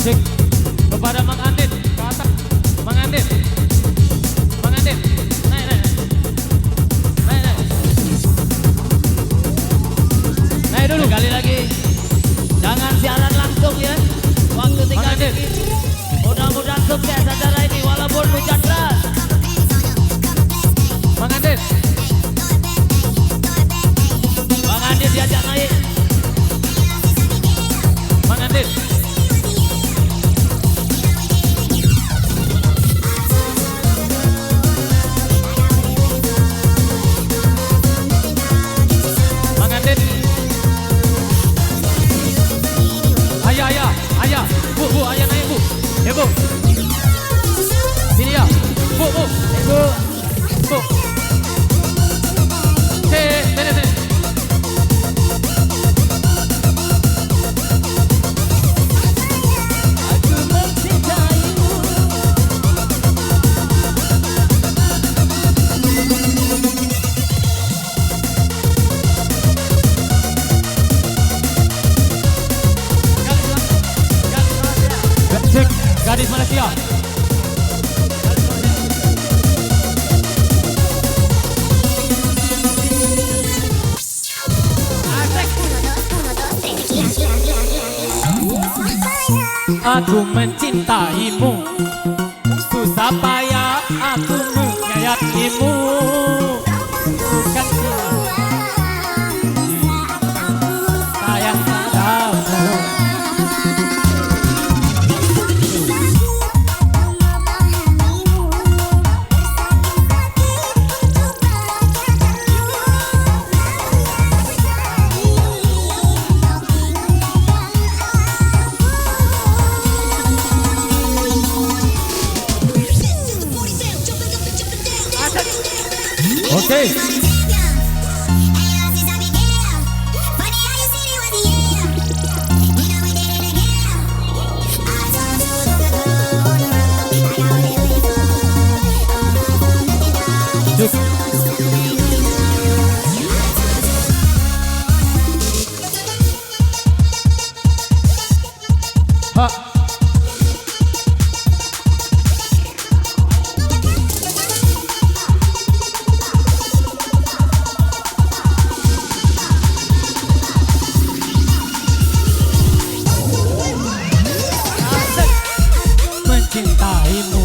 Cek kepada Mang Andin ke atas. Mang Andin, Mang Andin, naik, naik, naik, naik, naik dulu. Sekali lagi, jangan siaran langsung ya. Waktu tinggal dikit. Mudah-mudahan sukses acara ini walaupun hujan deras. Mang Andin, Bang Andin diajak naik. Mang Andin. Mang Andin. Ayah, ayah, ayah. Bu, ayah naik bu. Ya bu. Sini ya. Bu. Ibu, Bu. Sini. aku mencintaimu. Cek gadis Malaysia. Aku mencintaimu, susah payah aku menyayangimu. Bukan sayang padamu. Oke. Ha. Mencintaimu.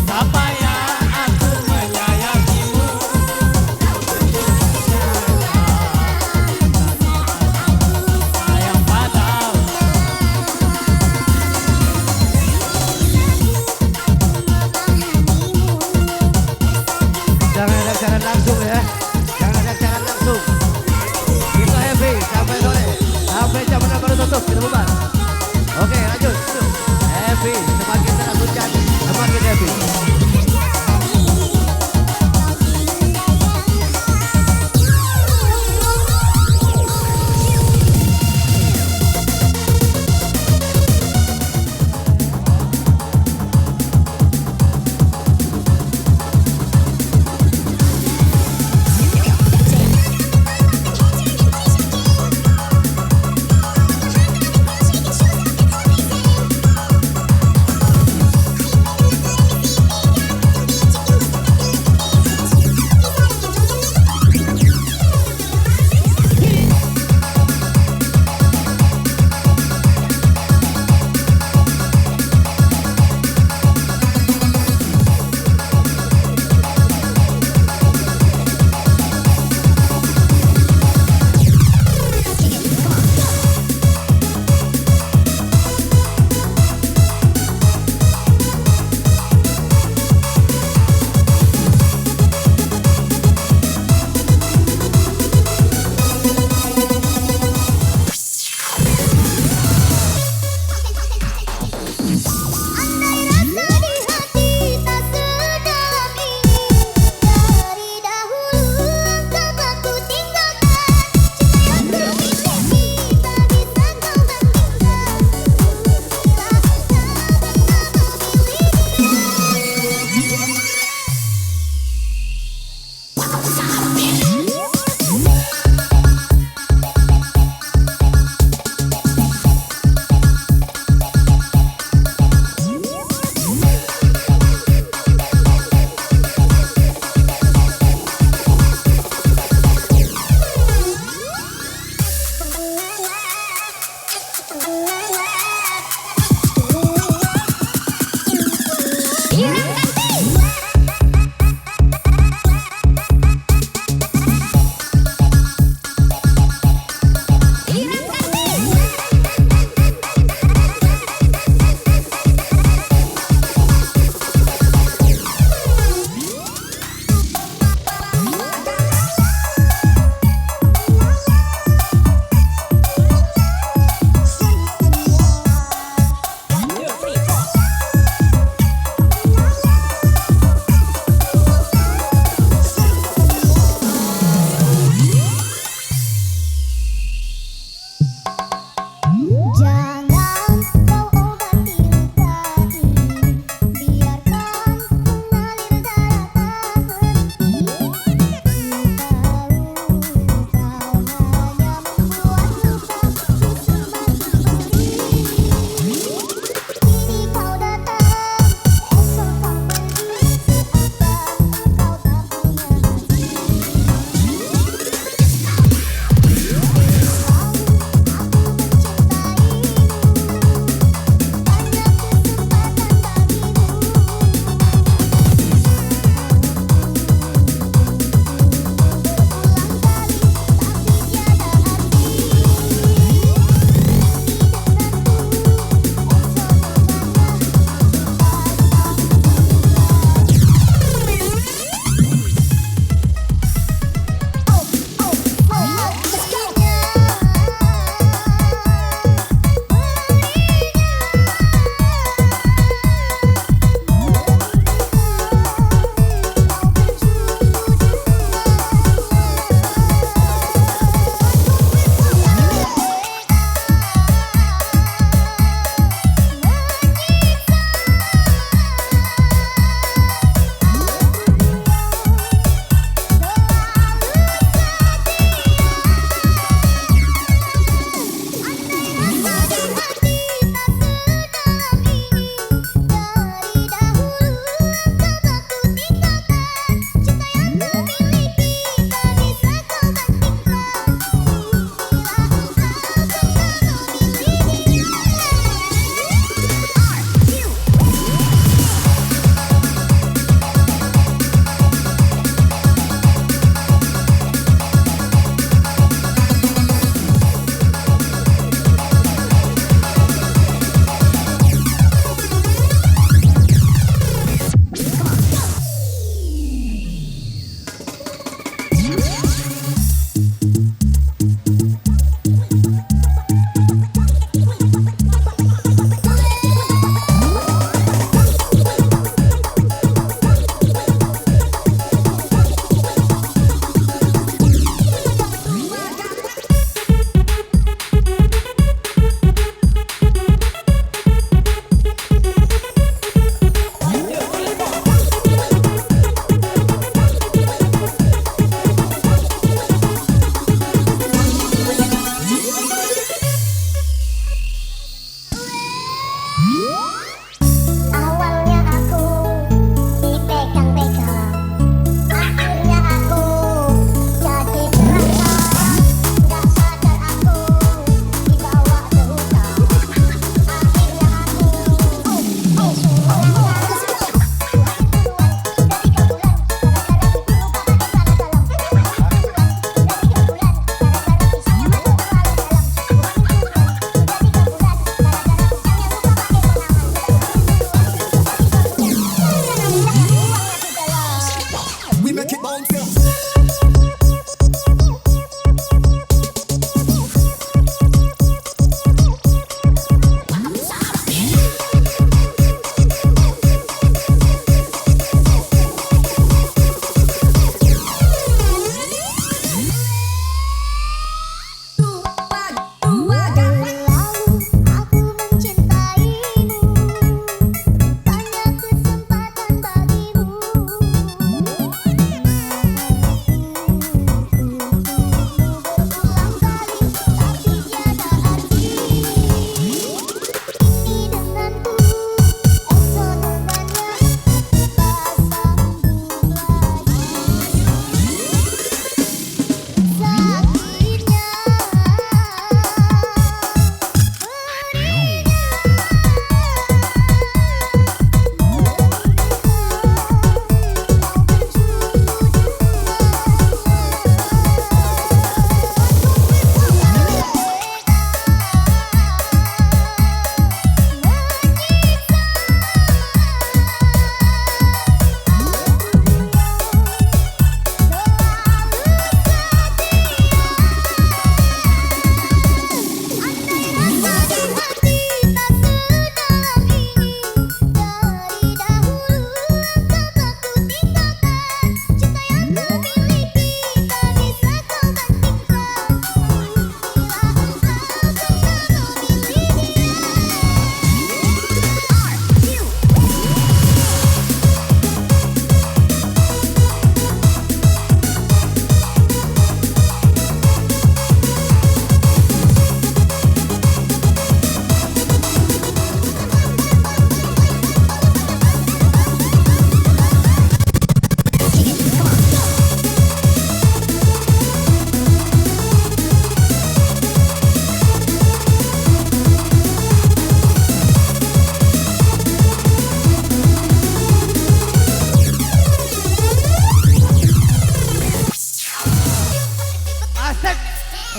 Supaya aku menyayangimu. Sayang padamu. Jangan ada siaran langsung ya. Jangan ada siaran langsung. Kita happy sampai sore. Sampai jam 6 baru tutup. Kita bubar. Oke, lanjut. Happy. Semakin terang hujan, semakin happy.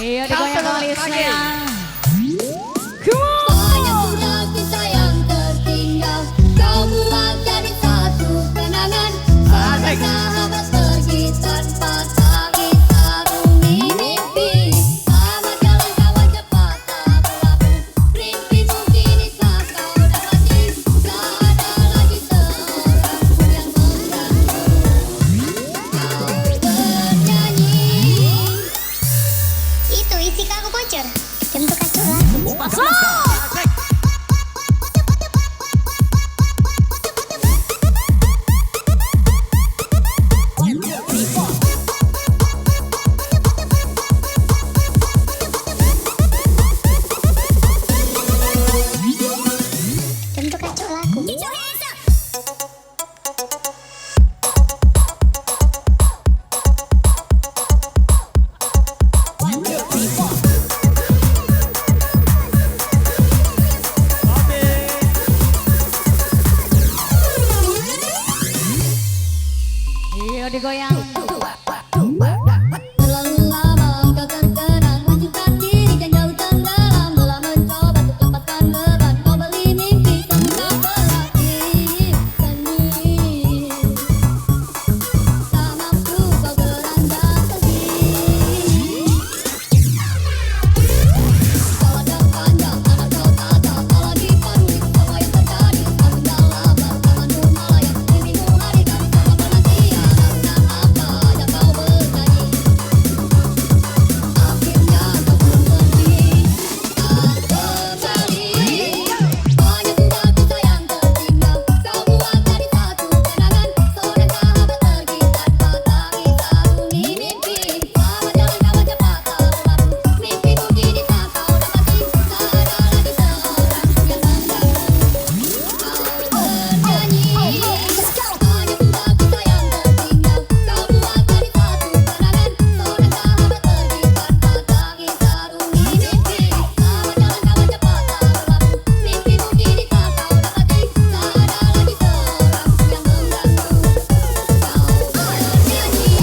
Iya digoyang kembali sayang. Banyak sudah kisah yang tertinggal, kau buat jadi satu kenangan. Sahabat sahabat pergi tanpa tangis sarungi mimpi. Sahabat jalan kawan cepat tak berlabuh, rintimu kini tak kau dapati. Tak ada lagi seorang pun yang mengganggu kau bernyanyi. Itu isi kaku bocor, bentuk kacau lagu. Bentuk kacau lagu. Iya digoyang. Terlalu lama kau terkenang, menunjukkan diri dan jauh tenggelam. Telah mencoba untuk lepaskan beban, kau beli mimpi kamu tak berlatih sendiri. Tak mampu kau beranjak pergi. Kau ada panjang, anak kau tak tahu, kalau dipanggil semua yang terjadi. Aku dalam bertahan Malaya, mimpimu harikan sama penantian. Apa aja kau bernyanyi, akhirnya kau pun pergi tak kembali. Banyak sudah kisah yang tertinggal, kau buat jadi satu kenangan. Seorang sahabat pergi tanpa tangis sarungi mimpi. Sahabat jalan kawan cepat tak berlabuh, mimpimu kini tak kau dapati. Tak ada lagi seorang pun yang mengganggu kau bernyanyi. Banyak sudah kisah yang tertinggal, kau buat jadi satu kenangan. Seorang sahabat pergi tanpa tangis sarungi mimpi. Sahabat jalan kawan cepat tak berlabuh, mimpimu kini tak kau dapati. Tak ada lagi seorang pun yang mengganggu kau bernyanyi.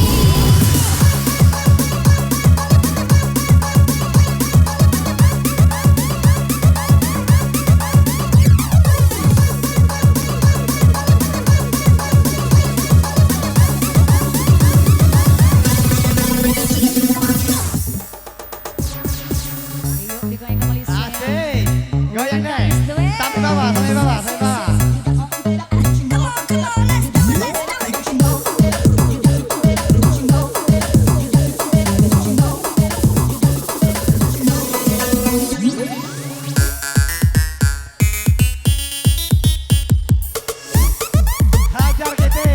Iya digoyang kembali sayang. Asik. Goyang deh. Sampai bawah, sampai bawah, sampai bawah. Hajar kita.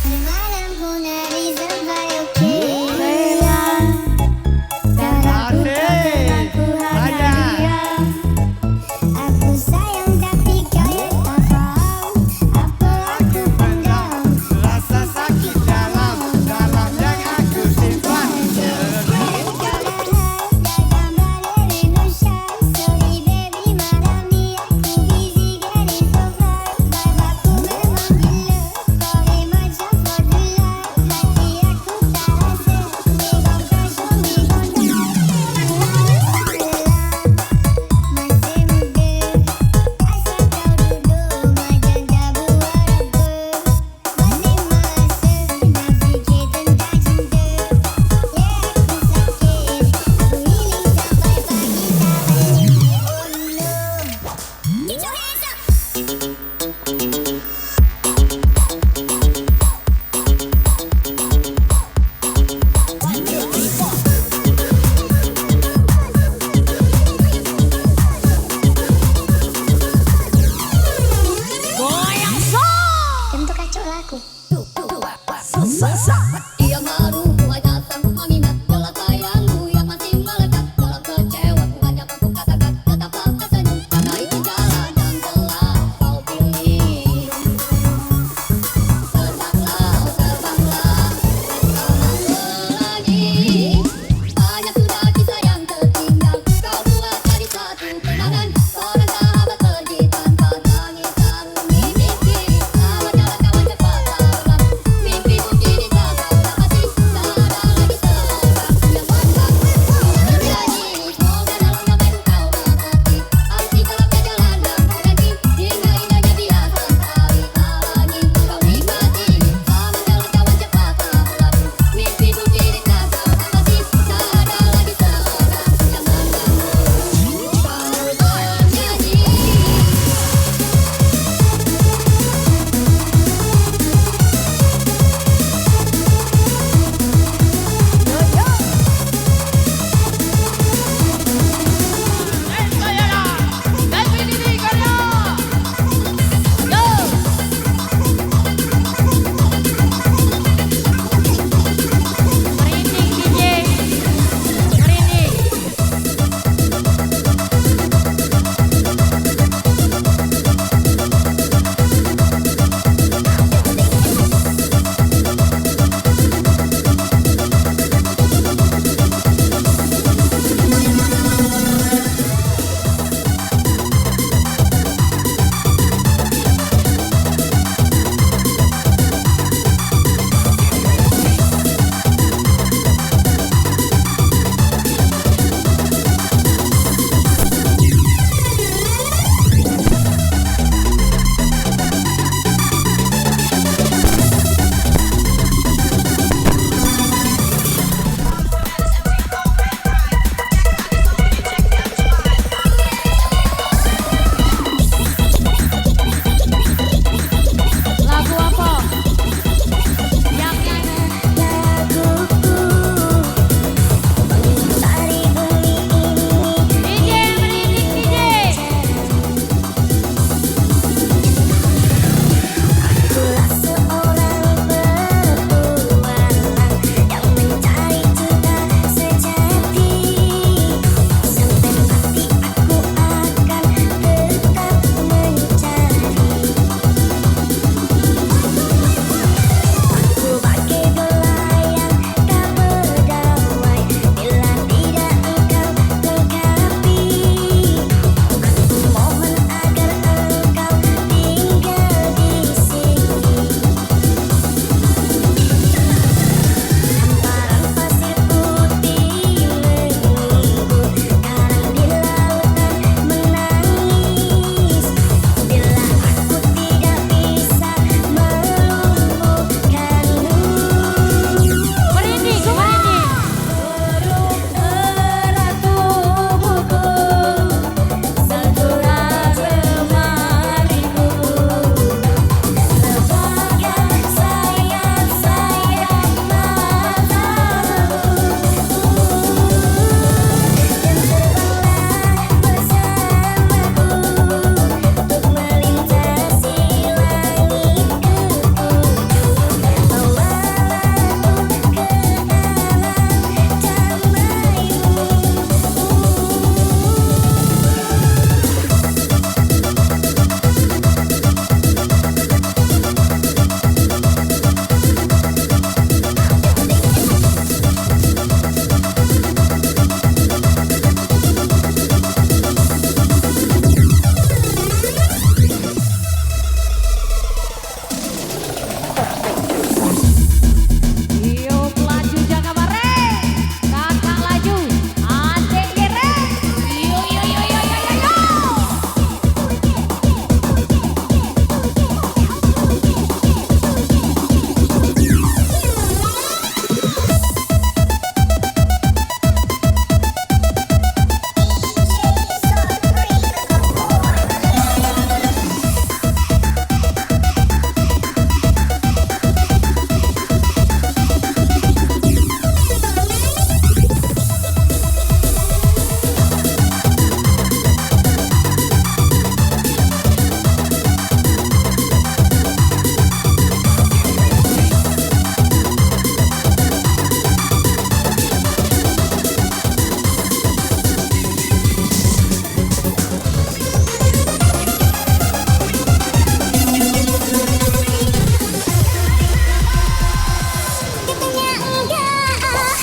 Malam pun hari sampai oke sayang. Darahku aku hadiah. Aku sayang tapi kau yang tak tahu apa aku pendam. Rasa sakit dalam yang aku simpan. Kau dalam dari Indonesia. Sorry baby malam ni aku busy getting so far. Babaku memang gila. Sorry macam Fadila. Hati aku tak rasa. Memang passion di kota. Masih muda, asal kau duduk macam tabu Arab. Masih masa nak fikir tentang cinta. Ya aku sakit, aku healing sampai pagi tak balik. Oh no, get your hands up. Goyang so. Bentuk kacau lagu. Ia baru mulai datang mengingat jelas sayangmu yang masih melekat.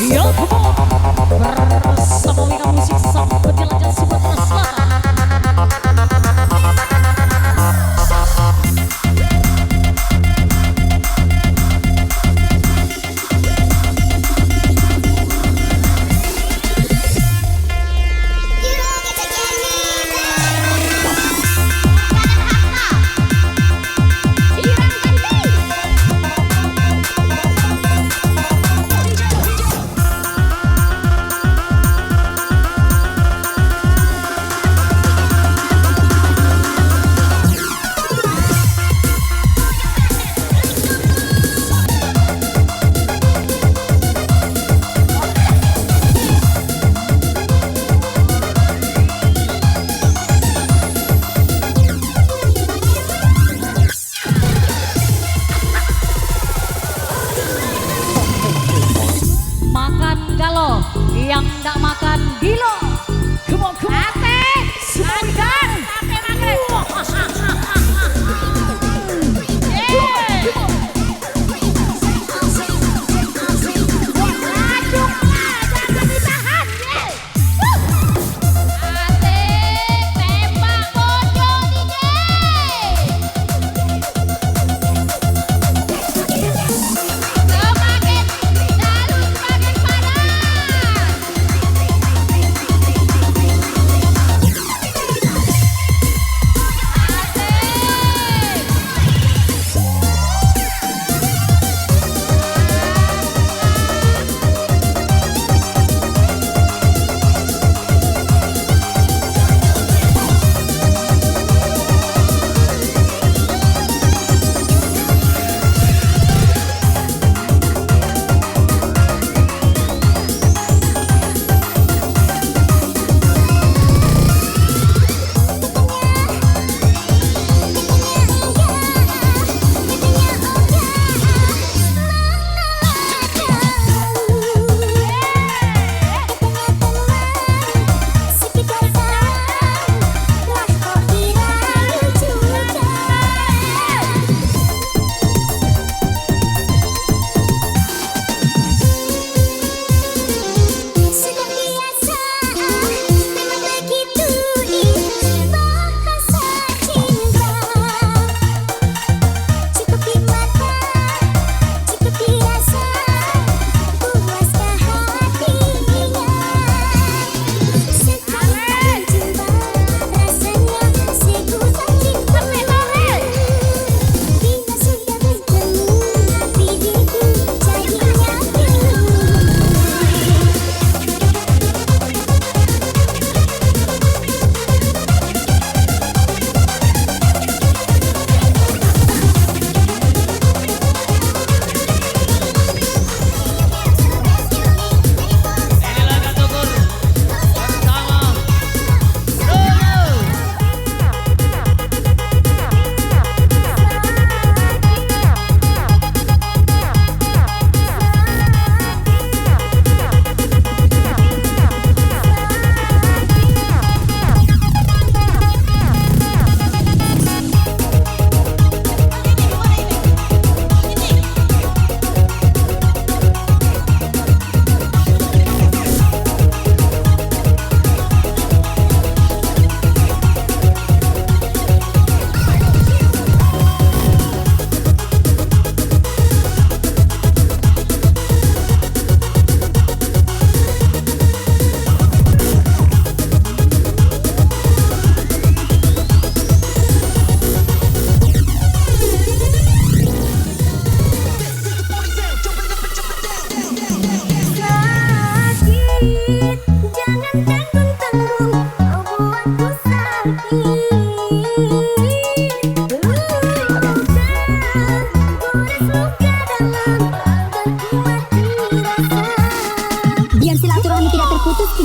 Yo, come on. Bersama Wika Musik sang penjelajah Sumatera Selatan. Yang tidak makan gilo, ate, makan, ate makan.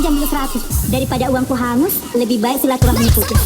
pinjam dulu 100. Daripada uangku hangus, lebih baik silaturahmi putus.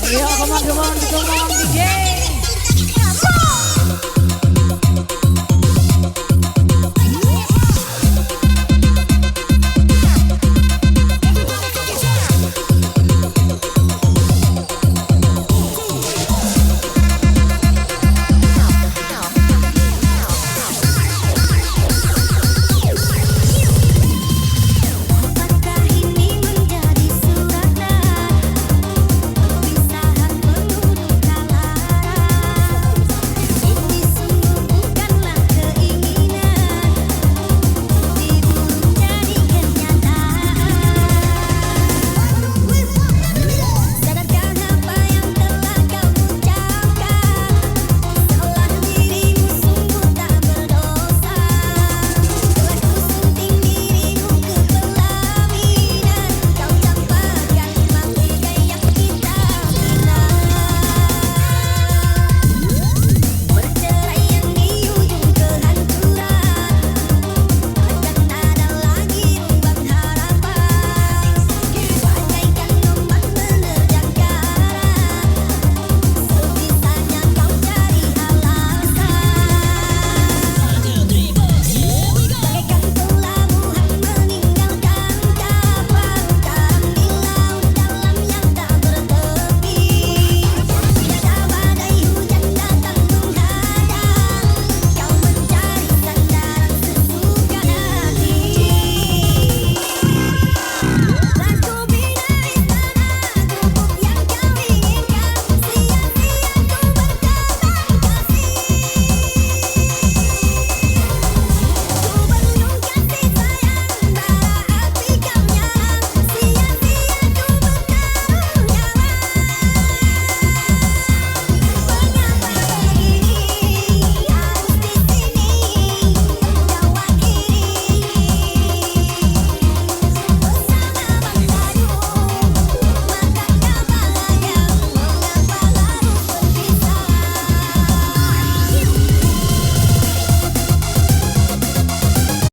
Ayo, come on, DJ.